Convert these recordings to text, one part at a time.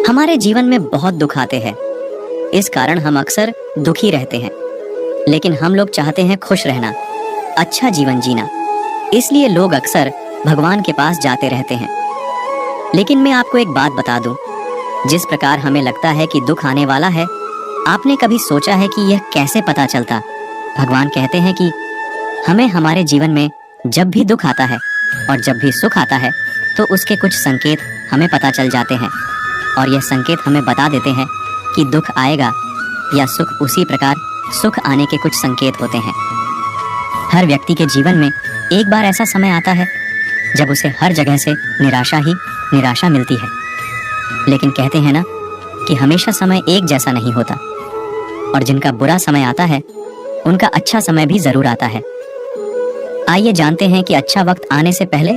हमारे जीवन में बहुत दुख आते हैं। इस कारण हम अक्सर दुखी रहते हैं। लेकिन हम लोग चाहते हैं खुश रहना, अच्छा जीवन जीना। इसलिए लोग अक्सर भगवान के पास जाते रहते हैं। लेकिन मैं आपको एक बात बता दूं, जिस प्रकार हमें लगता है कि दुख आने वाला है, आपने कभी सोचा है कि यह कैसे पता चलता? भगवान कहते हैं कि हमें हमारे जीवन में जब भी दुख आता है और जब भी सुख आता है तो उसके कुछ संकेत हमें पता चल जाते हैं, और यह संकेत हमें बता देते हैं कि दुख आएगा या सुख। उसी प्रकार सुख आने के कुछ संकेत होते हैं। हर व्यक्ति के जीवन में एक बार ऐसा समय आता है जब उसे हर जगह से निराशा ही निराशा मिलती है। लेकिन कहते हैं ना कि हमेशा समय एक जैसा नहीं होता, और जिनका बुरा समय आता है उनका अच्छा समय भी जरूर आता है। आइए जानते हैं कि अच्छा वक्त आने से पहले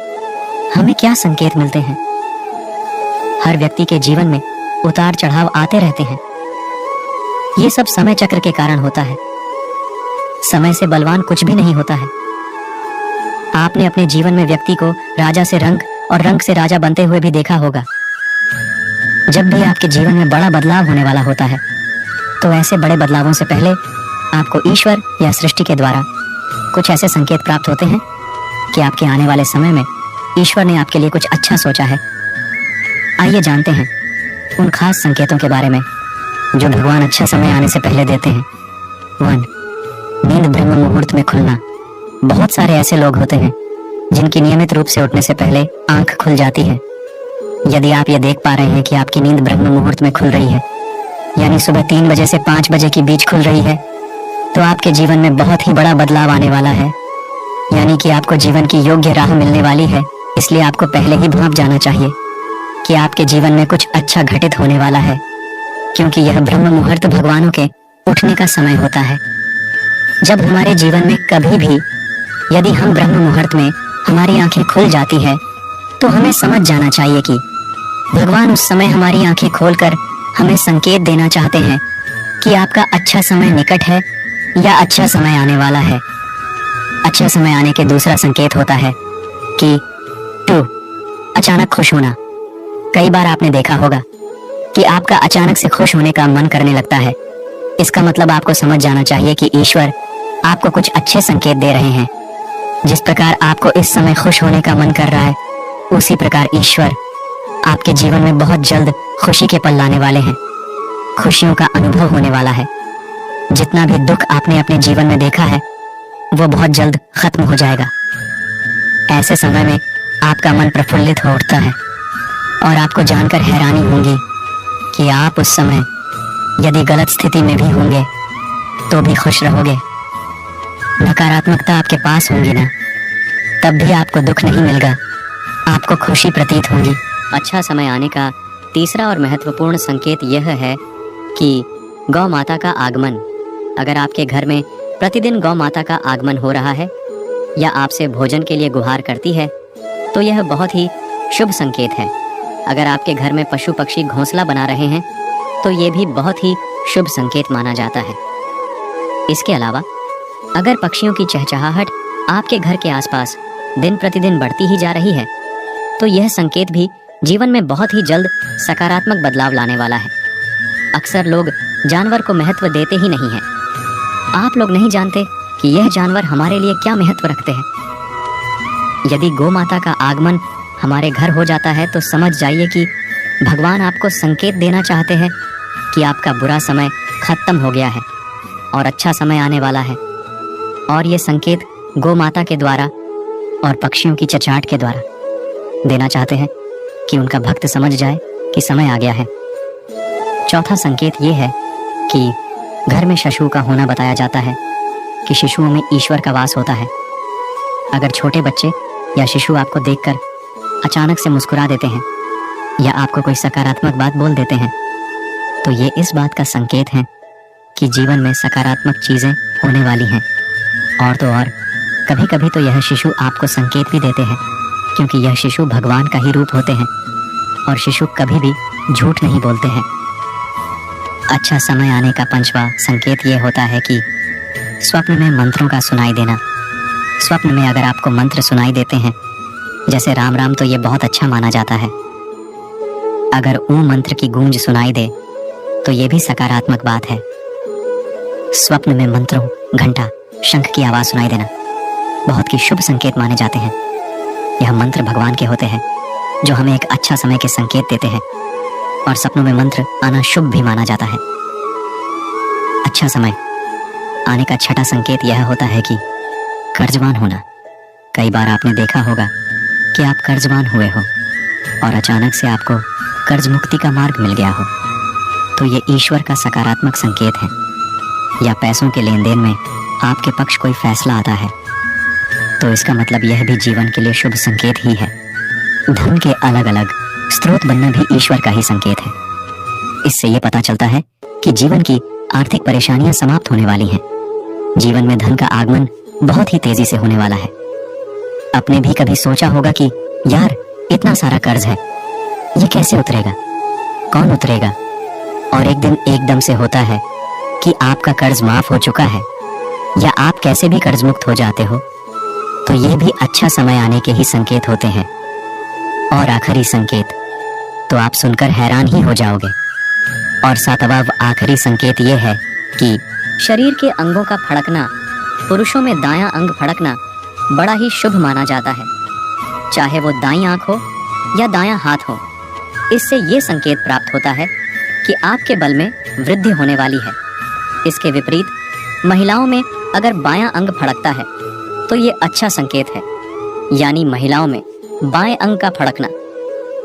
हमें क्या संकेत मिलते हैं। हर व्यक्ति के जीवन में उतार चढ़ाव आते रहते हैं। ये सब समय चक्र के कारण होता है। समय से बलवान कुछ भी नहीं होता है। आपने अपने जीवन में व्यक्ति को राजा से रंक और रंक से राजा बनते हुए भी देखा होगा। जब भी आपके जीवन में बड़ा बदलाव होने वाला होता है, तो ऐसे बड़े बदलावों से पहले आपको ईश्वर या सृष्टि के द्वारा कुछ ऐसे संकेत प्राप्त होते हैं कि आपके आने वाले समय में ईश्वर ने आपके लिए कुछ अच्छा सोचा है। आइए जानते हैं उन खास संकेतों के बारे में जो भगवान अच्छा समय आने से पहले देते हैं। 1. नींद ब्रह्म मुहूर्त में खुलना। बहुत सारे ऐसे लोग होते हैं जिनकी नियमित रूप से उठने से पहले आंख खुल जाती है। यदि आप ये देख पा रहे हैं कि आपकी नींद ब्रह्म मुहूर्त में खुल रही है, यानी सुबह 3 बजे से 5 बजे के बीच खुल रही है, तो आपके जीवन में बहुत ही बड़ा बदलाव आने वाला है। यानी कि आपको जीवन की योग्य राह मिलने वाली है। इसलिए आपको पहले ही भांप जाना चाहिए कि आपके जीवन में कुछ अच्छा घटित होने वाला है, क्योंकि यह ब्रह्म मुहूर्त भगवानों के उठने का समय होता है। जब हमारे जीवन में कभी भी यदि हम ब्रह्म मुहूर्त में हमारी आंखें खुल जाती है, तो हमें समझ जाना चाहिए कि भगवान उस समय हमारी आंखें खोलकर हमें संकेत देना चाहते हैं कि आपका अच्छा समय निकट है या अच्छा समय आने वाला है। अच्छा समय आने के दूसरा संकेत होता है कि 2. अचानक खुश होना। कई बार आपने देखा होगा कि आपका अचानक से खुश होने का मन करने लगता है। इसका मतलब आपको समझ जाना चाहिए कि ईश्वर आपको कुछ अच्छे संकेत दे रहे हैं। जिस प्रकार आपको इस समय खुश होने का मन कर रहा है, उसी प्रकार ईश्वर आपके जीवन में बहुत जल्द खुशी के पल लाने वाले हैं। खुशियों का अनुभव होने वाला है। जितना भी दुख आपने अपने जीवन में देखा है, वो बहुत जल्द खत्म हो जाएगा। ऐसे समय में आपका मन प्रफुल्लित हो उठता है, और आपको जानकर हैरानी होगी कि आप उस समय यदि गलत स्थिति में भी होंगे तो भी खुश रहोगे। नकारात्मकता आपके पास होंगी ना, तब भी आपको दुख नहीं मिलेगा, आपको खुशी प्रतीत होगी। अच्छा समय आने का तीसरा और महत्वपूर्ण संकेत यह है कि गौ माता का आगमन। अगर आपके घर में प्रतिदिन गौ माता का आगमन हो रहा है या आपसे भोजन के लिए गुहार करती है, तो यह बहुत ही शुभ संकेत है। अगर आपके घर में पशु पक्षी घोंसला बना रहे हैं, तो ये भी बहुत ही शुभ संकेत माना जाता है। इसके अलावा अगर पक्षियों की चहचहाहट आपके घर के आसपास दिन प्रतिदिन बढ़ती ही जा रही है, तो यह संकेत भी जीवन में बहुत ही जल्द सकारात्मक बदलाव लाने वाला है। अक्सर लोग जानवर को महत्व देते ही नहीं हैं। आप लोग नहीं जानते कि यह जानवर हमारे लिए क्या महत्व रखते हैं। यदि गौ माता का आगमन हमारे घर हो जाता है, तो समझ जाइए कि भगवान आपको संकेत देना चाहते हैं कि आपका बुरा समय खत्म हो गया है और अच्छा समय आने वाला है। और ये संकेत गौ माता के द्वारा और पक्षियों की चहचहाट के द्वारा देना चाहते हैं कि उनका भक्त समझ जाए कि समय आ गया है। चौथा संकेत ये है कि घर में शिशु का होना बताया जाता है कि शिशुओं में ईश्वर का वास होता है। अगर छोटे बच्चे या शिशु आपको देखकर अचानक से मुस्कुरा देते हैं या आपको कोई सकारात्मक बात बोल देते हैं, तो ये इस बात का संकेत है कि जीवन में सकारात्मक चीजें होने वाली हैं। और तो और कभी कभी तो यह शिशु आपको संकेत भी देते हैं, क्योंकि यह शिशु भगवान का ही रूप होते हैं और शिशु कभी भी झूठ नहीं बोलते हैं। अच्छा समय आने का पंचवा संकेत ये होता है कि स्वप्न में मंत्रों का सुनाई देना। स्वप्न में अगर आपको मंत्र सुनाई देते हैं, जैसे राम राम तो ये बहुत अच्छा माना जाता है। अगर ओम मंत्र की गूंज सुनाई दे तो ये भी सकारात्मक बात है। स्वप्न में मंत्रों, घंटा, शंख की आवाज सुनाई देना बहुत ही शुभ संकेत माने जाते हैं। यह मंत्र भगवान के होते हैं जो हमें एक अच्छा समय के संकेत देते हैं, और सपनों में मंत्र आना शुभ भी माना जाता है। अच्छा समय आने का छठा संकेत यह होता है कि कर्जवान होना। कई बार आपने देखा होगा कि आप कर्जवान हुए हो और अचानक से आपको कर्ज मुक्ति का मार्ग मिल गया हो, तो ये ईश्वर का सकारात्मक संकेत है। या पैसों के लेन देन में आपके पक्ष कोई फैसला आता है तो इसका मतलब यह भी जीवन के लिए शुभ संकेत ही है। धन के अलग अलग स्रोत बनना भी ईश्वर का ही संकेत है। इससे यह पता चलता है कि जीवन की आर्थिक परेशानियां समाप्त होने वाली हैं। जीवन में धन का आगमन बहुत ही तेजी से होने वाला है। आपने भी कभी सोचा होगा कि यार इतना सारा कर्ज है, ये कैसे उतरेगा, कौन उतरेगा? और एक दिन एकदम से होता है कि आपका कर्ज माफ हो चुका है, या आप कैसे भी कर्ज मुक्त हो जाते हो। तो ये भी अच्छा समय आने के ही संकेत होते हैं। और आखिरी संकेत तो आप सुनकर हैरान ही हो जाओगे। और सातवां आखिरी संकेत ये है कि शरीर के अंगों का फड़कना, पुरुषों में दायां अंग फड़कना बड़ा ही शुभ माना जाता है, चाहे वो दाईं आंख हो या दायां हाथ हो। इससे ये संकेत प्राप्त होता है कि आपके बल में वृद्धि होने वाली है। इसके विपरीत महिलाओं में अगर बायां अंग फड़कता है तो ये अच्छा संकेत है। यानी महिलाओं में बाएं अंग का फड़कना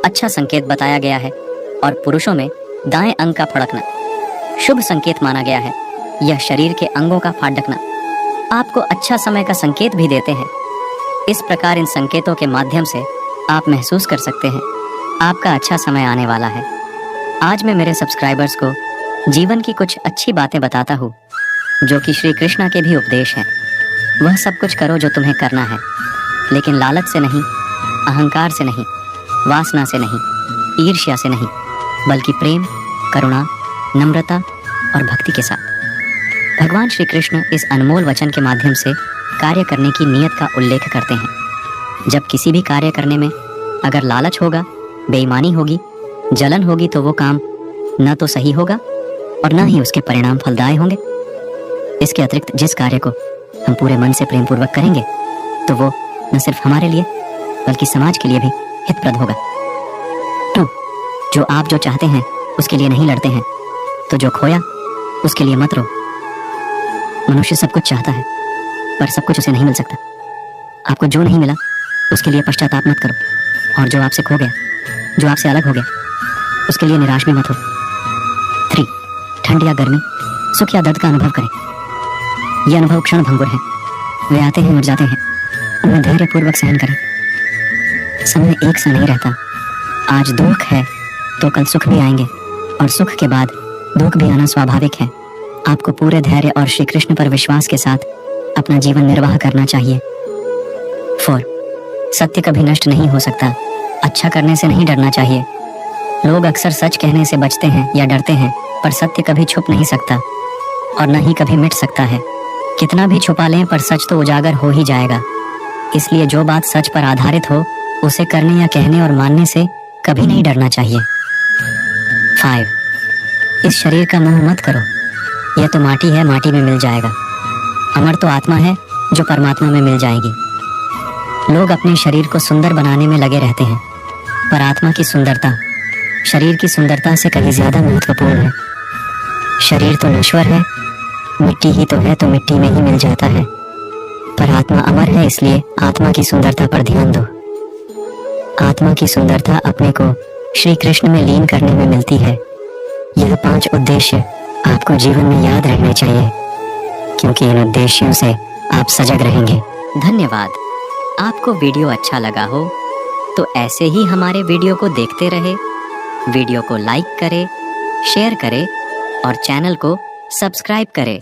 अच्छा संकेत बताया गया है, और पुरुषों में दाएं अंग का फड़कना शुभ संकेत माना गया है। यह शरीर के अंगों का फड़कना आपको अच्छा समय का संकेत भी देते हैं। इस प्रकार इन संकेतों के माध्यम से आप महसूस कर सकते हैं आपका अच्छा समय आने वाला है। आज मैं मेरे सब्सक्राइबर्स को जीवन की कुछ अच्छी बातें बताता हूँ जो कि श्री कृष्णा के भी उपदेश हैं। वह सब कुछ करो जो तुम्हें करना है, लेकिन लालच से नहीं, अहंकार से नहीं, वासना से नहीं, ईर्ष्या से नहीं, बल्कि प्रेम, करुणा, नम्रता और भक्ति के साथ। भगवान श्री कृष्ण इस अनमोल वचन के माध्यम से कार्य करने की नीयत का उल्लेख करते हैं। जब किसी भी कार्य करने में अगर लालच होगा, बेईमानी होगी, जलन होगी, तो वो काम न तो सही होगा और न ही उसके परिणाम फलदायी होंगे। इसके अतिरिक्त जिस कार्य को हम पूरे मन से प्रेम पूर्वक करेंगे तो वो न सिर्फ हमारे लिए बल्कि समाज के लिए भी हितप्रद होगा। तो जो आप जो चाहते हैं उसके लिए नहीं लड़ते हैं, तो जो खोया उसके लिए मत रो। मनुष्य सब कुछ चाहता है पर सब कुछ उसे नहीं मिल सकता। आपको जो नहीं मिला उसके लिए पश्चाताप मत करो, और जो आपसे खो गया, जो आपसे अलग हो गया, उसके लिए निराश भी मत हो। 3. ठंड या गर्मी, सुख या दर्द का अनुभव करें। ये अनुभव क्षण भंगुर है, वे आते हैं, मिट जाते हैं। उन्हें धैर्य पूर्वक सहन करें। समय एक सा नहीं रहता। आज दुख है तो कल सुख भी आएंगे, और सुख के बाद दुख भी आना स्वाभाविक है। आपको पूरे धैर्य और श्री कृष्ण पर विश्वास के साथ अपना जीवन निर्वाह करना चाहिए। 4. सत्य कभी नष्ट नहीं हो सकता। अच्छा करने से नहीं डरना चाहिए। लोग अक्सर सच कहने से बचते हैं या डरते हैं, पर सत्य कभी छुप नहीं सकता और न ही कभी मिट सकता है। कितना भी छुपा लें पर सच तो उजागर हो ही जाएगा। इसलिए जो बात सच पर आधारित हो उसे करने या कहने और मानने से कभी नहीं डरना चाहिए। 5. इस शरीर का मोह मत करो। यह तो माटी है, माटी में मिल जाएगा। अमर तो आत्मा है जो परमात्मा में मिल जाएगी। लोग अपने शरीर को सुंदर बनाने में लगे रहते हैं, पर आत्मा की सुंदरता शरीर की सुंदरता से कहीं ज्यादा महत्वपूर्ण है। शरीर तो नश्वर है, मिट्टी ही तो है, तो मिट्टी में ही मिल जाता है, पर आत्मा अमर है। इसलिए आत्मा की सुंदरता पर ध्यान दो। आत्मा की सुंदरता अपने को श्री कृष्ण में लीन करने में मिलती है। यह 5 उद्देश्य आपको जीवन में याद रखने चाहिए, क्योंकि इन उद्देश्यों से आप सजग रहेंगे। धन्यवाद। आपको वीडियो अच्छा लगा हो तो ऐसे ही हमारे वीडियो को देखते रहे। वीडियो को लाइक करें, शेयर करें और चैनल को सब्सक्राइब करें।